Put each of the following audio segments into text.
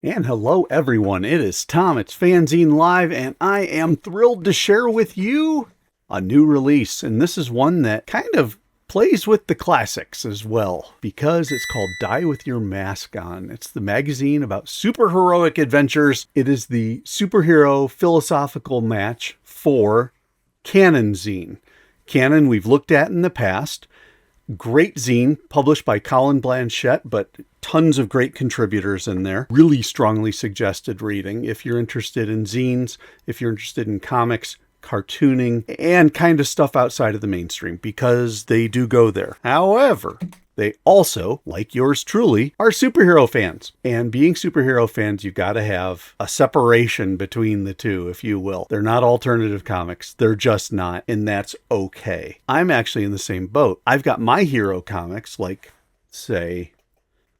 And hello, everyone. It is Tom. It's FANzine Live, and I am thrilled to share with you a new release. And this is one that kind of plays with the classics as well, because it's called Die With Your Mask On. It's the magazine about superheroic adventures. It is the superhero philosophical match for FANzine. Canon we've looked at in the past. Great zine published by Colin Blanchett, but tons of great contributors in there. Really strongly suggested reading if you're interested in zines, if you're interested in comics, cartooning, and kind of stuff outside of the mainstream, because they do go there. However, they also, like yours truly, are superhero fans. And being superhero fans, you've got to have a separation between the two, if you will. They're not alternative comics. They're just not, and that's okay. I'm actually in the same boat. I've got my hero comics, like, say,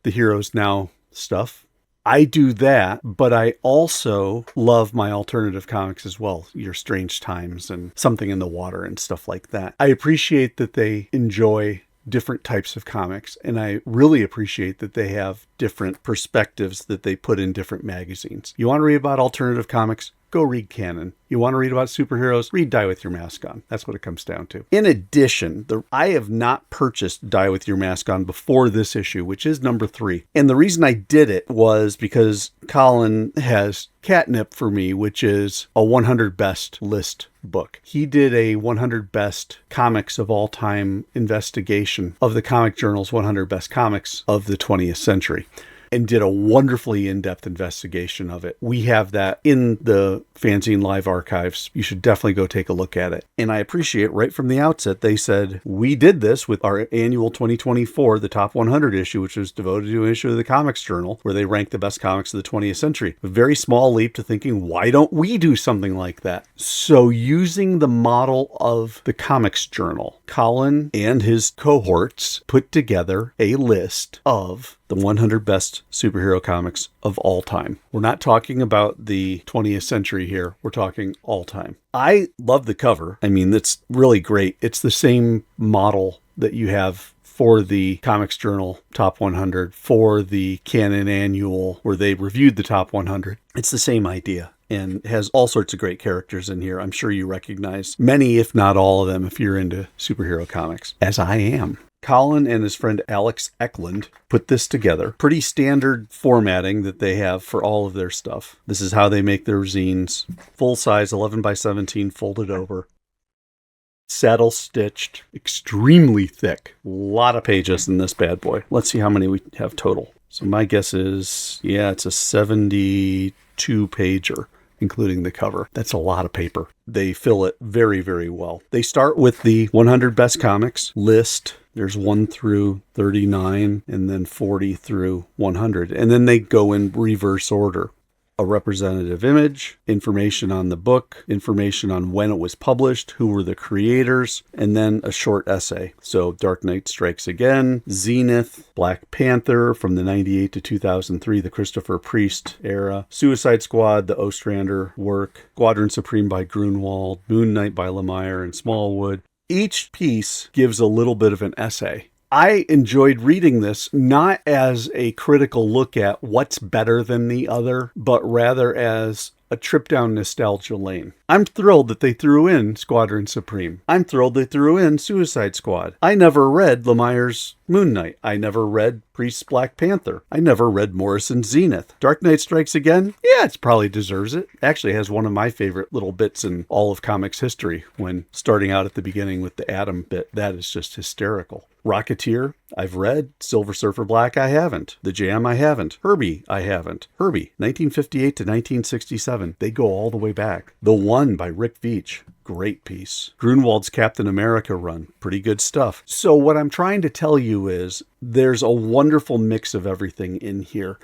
the Heroes Now stuff. I do that, but I also love my alternative comics as well. Your Strange Times and Something in the Water and stuff like that. I appreciate that they enjoy different types of comics, and I really appreciate that they have different perspectives that they put in different magazines. You want to read about alternative comics? Go read Canon. You want to read about superheroes? Read Die With Your Mask On. That's what it comes down to. In addition, I have not purchased Die With Your Mask On before this issue, which is number 3. And the reason I did it was because Colin has catnip for me, which is a 100 best list book. He did a 100 best comics of all time investigation of the comic journal's 100 best comics of the 20th century, and did a wonderfully in-depth investigation of it. We have that in the FANzine Live archives. You should definitely go take a look at it. And I appreciate right from the outset, they said, we did this with our annual 2024, the top 100 issue, which was devoted to an issue of the Comics Journal, where they ranked the best comics of the 20th century. A very small leap to thinking, why don't we do something like that? So using the model of the Comics Journal, Colin and his cohorts put together a list of the 100 best superhero comics of all time. We're not talking about the 20th century here. We're talking all time. I love the cover. I mean, that's really great. It's the same model that you have for the Comics Journal Top 100, for the Canon Annual, where they reviewed the Top 100. It's the same idea, and has all sorts of great characters in here. I'm sure you recognize many, if not all of them, if you're into superhero comics, as I am. Colin and his friend Alex Eklund put this together. Pretty standard formatting that they have for all of their stuff. This is how they make their zines. Full size, 11 by 17, folded over. Saddle stitched, extremely thick. A lot of pages in this bad boy. Let's see how many we have total. So my guess is, yeah, it's a 72 pager, including the cover. That's a lot of paper. They fill it very, very well. They start with the 100 best comics list. There's 1 through 39 and then 40 through 100. And then they go in reverse order. A representative image, information on the book, information on when it was published, who were the creators, and then a short essay. So Dark Knight Strikes Again, Zenith, Black Panther from the 98 to 2003, the Christopher Priest era, Suicide Squad, the Ostrander work, Squadron Supreme by Grunwald, Moon Knight by Lemire and Smallwood. Each piece gives a little bit of an essay. I enjoyed reading this not as a critical look at what's better than the other, but rather as a trip down nostalgia lane. I'm thrilled that they threw in Squadron Supreme. I'm thrilled they threw in Suicide Squad. I never read Lemire's Moon Knight. I never read Priest's Black Panther. I never read Morrison's Zenith. Dark Knight Strikes Again? Yeah, it probably deserves it. Actually has one of my favorite little bits in all of comics history, when starting out at the beginning with the Atom bit. That is just hysterical. Rocketeer, I've read. Silver Surfer Black, I haven't. The Jam, I haven't. Herbie, I haven't. Herbie, 1958 to 1967. They go all the way back. The One by Rick Veitch. Great piece. Grunwald's Captain America run. Pretty good stuff. So what I'm trying to tell you is there's a wonderful mix of everything in here.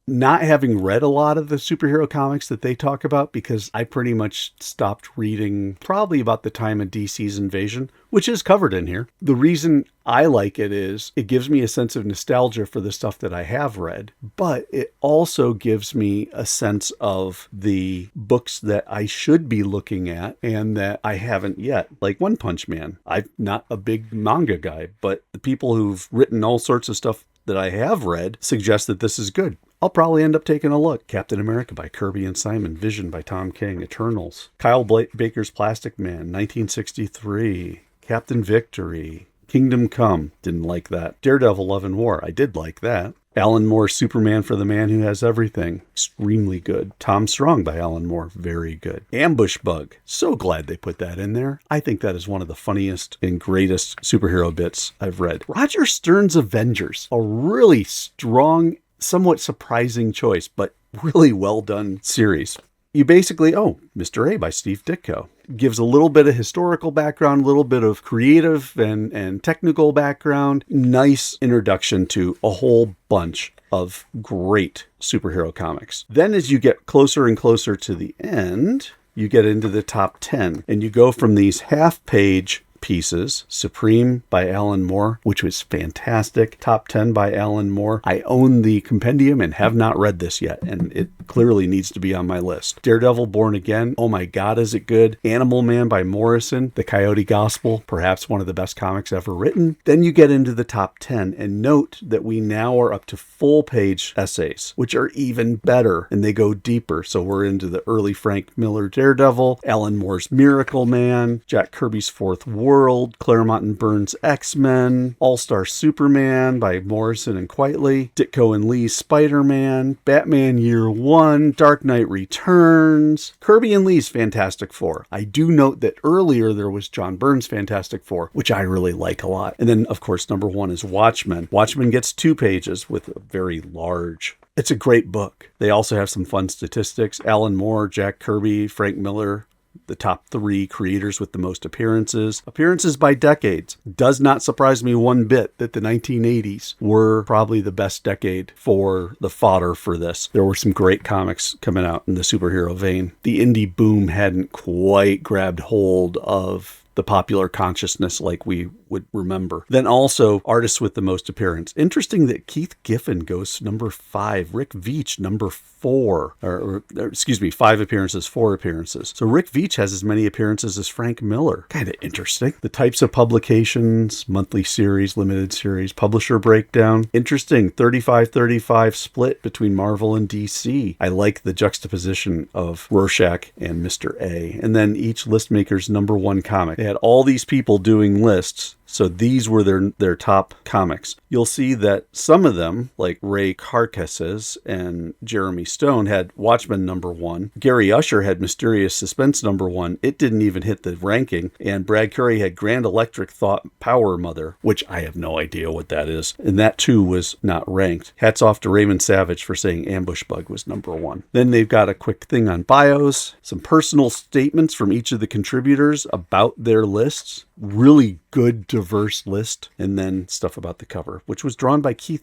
Not having read a lot of the superhero comics that they talk about, because I pretty much stopped reading probably about the time of DC's Invasion, which is covered in here. The reason I like it is it gives me a sense of nostalgia for the stuff that I have read, but it also gives me a sense of the books that I should be looking at and that I haven't yet, like One Punch Man. I'm not a big manga guy, but the people who've written all sorts of stuff that I have read suggest that this is good. I'll probably end up taking a look. Captain America by Kirby and Simon. Vision by Tom King. Eternals. Kyle Baker's Plastic Man, 1963. Captain Victory. Kingdom Come. Didn't like that. Daredevil Love and War. I did like that. Alan Moore's Superman for the Man Who Has Everything. Extremely good. Tom Strong by Alan Moore. Very good. Ambush Bug. So glad they put that in there. I think that is one of the funniest and greatest superhero bits I've read. Roger Stern's Avengers. A really strong, somewhat surprising choice, but really well done series. You basically, Mr. A by Steve Ditko. Gives a little bit of historical background, a little bit of creative and technical background. Nice introduction to a whole bunch of great superhero comics. Then as you get closer and closer to the end, you get into the top 10. And you go from these half-page pieces. Supreme by Alan Moore, which was fantastic. Top 10 by Alan Moore. I own the compendium and have not read this yet, and it clearly needs to be on my list. Daredevil Born Again. Oh my God, is it good? Animal Man by Morrison. The Coyote Gospel, perhaps one of the best comics ever written. Then you get into the top 10, and note that we now are up to full-page essays, which are even better, and they go deeper. So we're into the early Frank Miller Daredevil, Alan Moore's Miracle Man, Jack Kirby's Fourth World, Claremont and Burns' X-Men, All-Star Superman by Morrison and Quitely, Ditko and Lee's Spider-Man, Batman Year One, Dark Knight Returns, Kirby and Lee's Fantastic Four. I do note that earlier there was John Byrne's Fantastic Four, which I really like a lot. And then, of course, number one is Watchmen. Watchmen gets 2 pages with a very large... It's a great book. They also have some fun statistics. Alan Moore, Jack Kirby, Frank Miller, the top 3 creators with the most appearances. Appearances by decades. Does not surprise me one bit that the 1980s were probably the best decade for the fodder for this. There were some great comics coming out in the superhero vein. The indie boom hadn't quite grabbed hold of the popular consciousness like we would remember. Then also artists with the most appearance. Interesting that Keith Giffen goes number 5, Rick Veitch number 4, or 5 appearances, 4 appearances. So Rick Veitch has as many appearances as Frank Miller. Kind of interesting. The types of publications, monthly series, limited series, publisher breakdown. Interesting, 35-35 split between Marvel and DC. I like the juxtaposition of Rorschach and Mr. A. And then each list maker's number 1 comic. They had all these people doing lists. So these were their top comics. You'll see that some of them, like Ray Carcasses and Jeremy Stone, had Watchmen number 1. Gary Usher had Mysterious Suspense number 1. It didn't even hit the ranking. And Brad Curry had Grand Electric Thought Power Mother, which I have no idea what that is. And that too was not ranked. Hats off to Raymond Savage for saying Ambush Bug was number 1. Then they've got a quick thing on bios, some personal statements from each of the contributors about their lists. Really good, diverse list. And then stuff about the cover, which was drawn by Kevin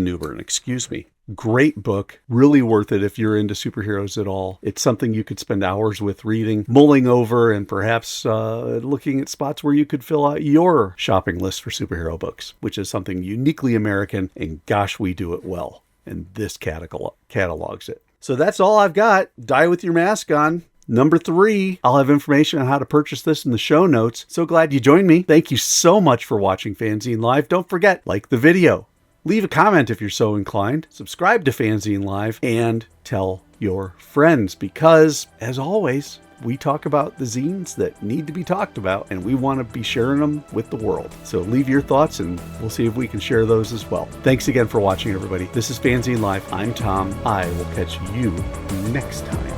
Newbern, excuse me. Great book. Really worth it if you're into superheroes at all. It's something you could spend hours with reading, mulling over, and perhaps looking at spots where you could fill out your shopping list for superhero books, which is something uniquely American, and gosh, we do it well. And this catalogs it. So that's all I've got. Die with your mask on. Number 3, I'll have information on how to purchase this in the show notes. So glad you joined me. Thank you so much for watching FANzine Live. Don't forget, like the video. Leave a comment if you're so inclined. Subscribe to FANzine Live and tell your friends because, as always, we talk about the zines that need to be talked about and we want to be sharing them with the world. So leave your thoughts and we'll see if we can share those as well. Thanks again for watching, everybody. This is FANzine Live. I'm Tom. I will catch you next time.